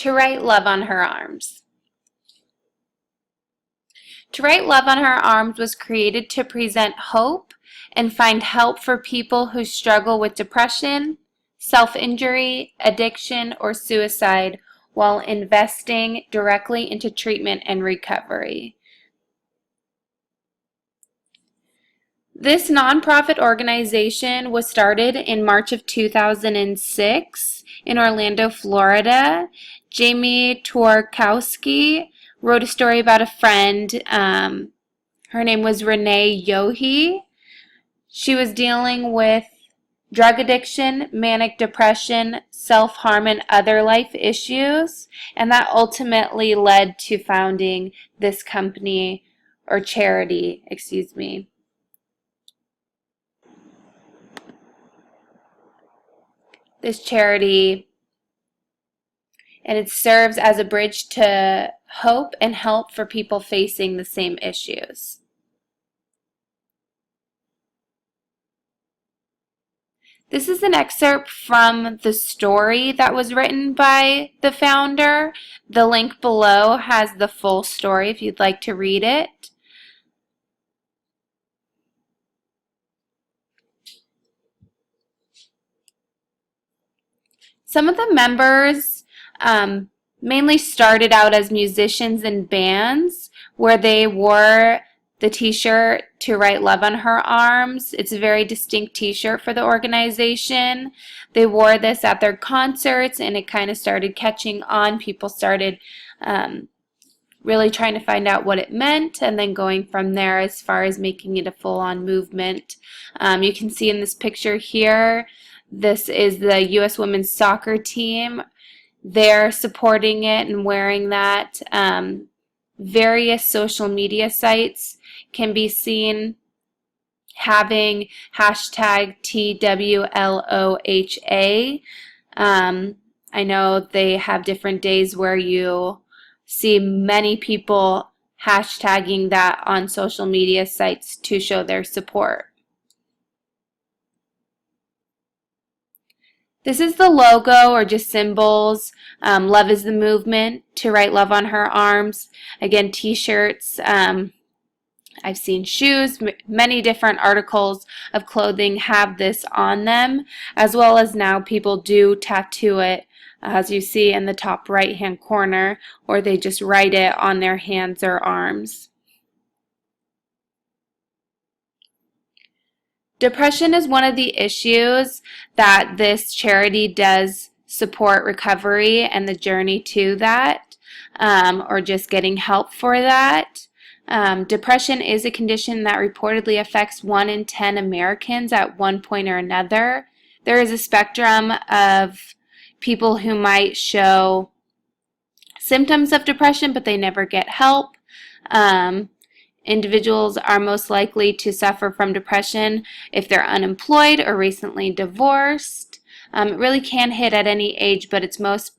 To write Love on Her Arms. To Write Love on Her Arms was created to present hope and find help for people who struggle with depression, self-injury, addiction, or suicide while investing directly into treatment and recovery. This nonprofit organization was started in March of 2006 in Orlando, Florida. Jamie Twarkowski wrote a story about a friend. Her name was Renee Yohe. She was dealing with drug addiction, manic depression, self-harm, and other life issues, and that ultimately led to founding this company, or charity, excuse me. This charity, and it serves as a bridge to hope and help for people facing the same issues. This is an excerpt from the story that was written by the founder. The link below has the full story if you'd like to read it. Some of the members mainly started out as musicians in bands where they wore the t-shirt To Write Love on Her Arms. It's a very distinct t-shirt for the organization. They wore this at their concerts and it kind of started catching on. People started really trying to find out what it meant and then going from there as far as making it a full-on movement. You can see in this picture here, this is the U.S. women's soccer team. They're supporting it and wearing that. Various social media sites can be seen having hashtag TWLOHA. I know they have different days where you see many people hashtagging that on social media sites to show their support. This is the logo, or just symbols. Love is the movement. To Write Love on Her Arms. Again, t-shirts. I've seen shoes. Many different articles of clothing have this on them, as well as now people do tattoo it, as you see in the top right hand corner, or they just write it on their hands or arms. Depression is one of the issues that this charity does support recovery and the journey to that, or just getting help for that. Depression is a condition that reportedly affects 1 in 10 Americans at one point or another. There is a spectrum of people who might show symptoms of depression, but they never get help. Individuals are most likely to suffer from depression if they're unemployed or recently divorced. It really can hit at any age, but it's most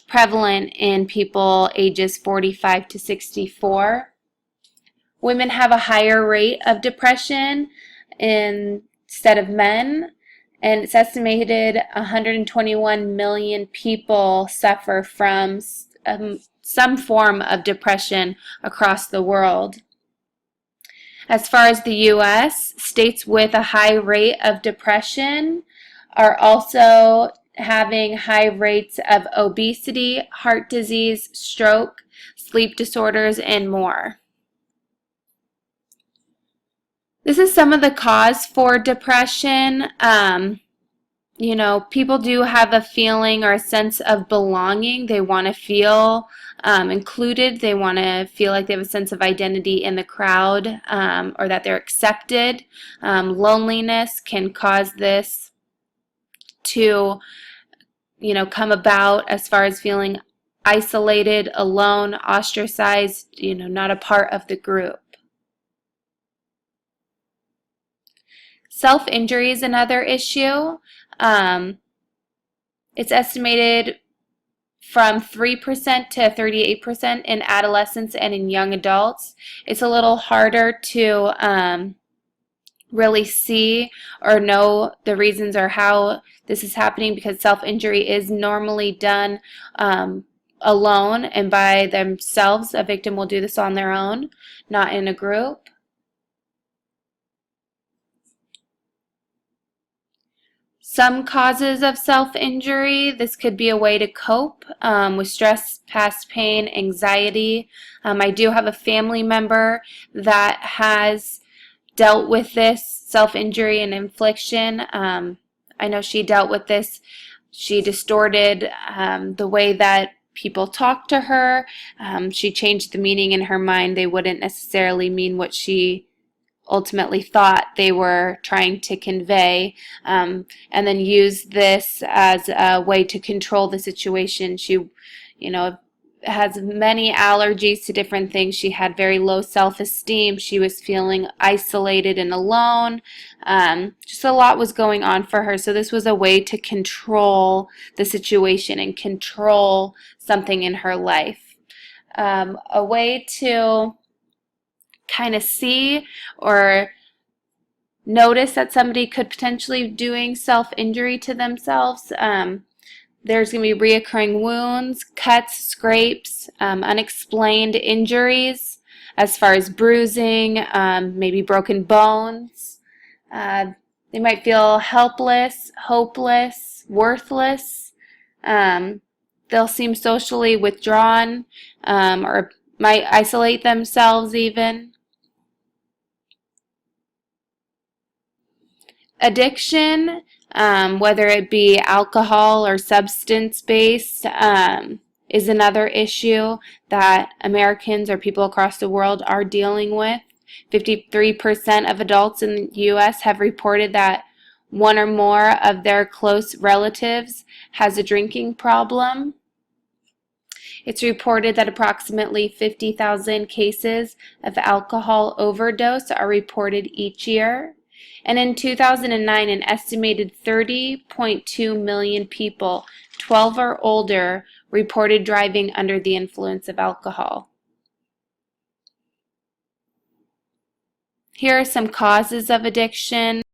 prevalent in people ages 45 to 64. Women have a higher rate of depression instead of men, and it's estimated 121 million people suffer from some form of depression across the world. As far as the U.S., states with a high rate of depression are also having high rates of obesity, heart disease, stroke, sleep disorders, and more. This is some of the cause for depression. People do have a feeling or a sense of belonging. They want to feel included. They want to feel like they have a sense of identity in the crowd, or that they're accepted. Loneliness can cause this to, come about as far as feeling isolated, alone, ostracized, not a part of the group. Self-injury is another issue. It's estimated from 3% to 38% in adolescents and in young adults. It's a little harder to really see or know the reasons or how this is happening, because self-injury is normally done alone and by themselves. A victim will do this on their own, not in a group. Some causes of self-injury. This could be a way to cope with stress, past pain, anxiety. I do have a family member that has dealt with this self-injury and infliction. I know she dealt with this. She distorted the way that people talk to her. She changed the meaning in her mind. They wouldn't necessarily mean what she ultimately thought they were trying to convey, and then use this as a way to control the situation. She, has many allergies to different things. She had very low self-esteem. She was feeling isolated and alone. Just a lot was going on for her. So this was a way to control the situation and control something in her life. A way to kind of see or notice that somebody could potentially be doing self-injury to themselves. There's going to be reoccurring wounds, cuts, scrapes, unexplained injuries as far as bruising, maybe broken bones. They might feel helpless, hopeless, worthless. They'll seem socially withdrawn, or might isolate themselves even. Addiction, whether it be alcohol or substance-based, is another issue that Americans or people across the world are dealing with. 53% of adults in the U.S. have reported that one or more of their close relatives has a drinking problem. It's reported that approximately 50,000 cases of alcohol overdose are reported each year. And in 2009, an estimated 30.2 million people, 12 or older, reported driving under the influence of alcohol. Here are some causes of addiction.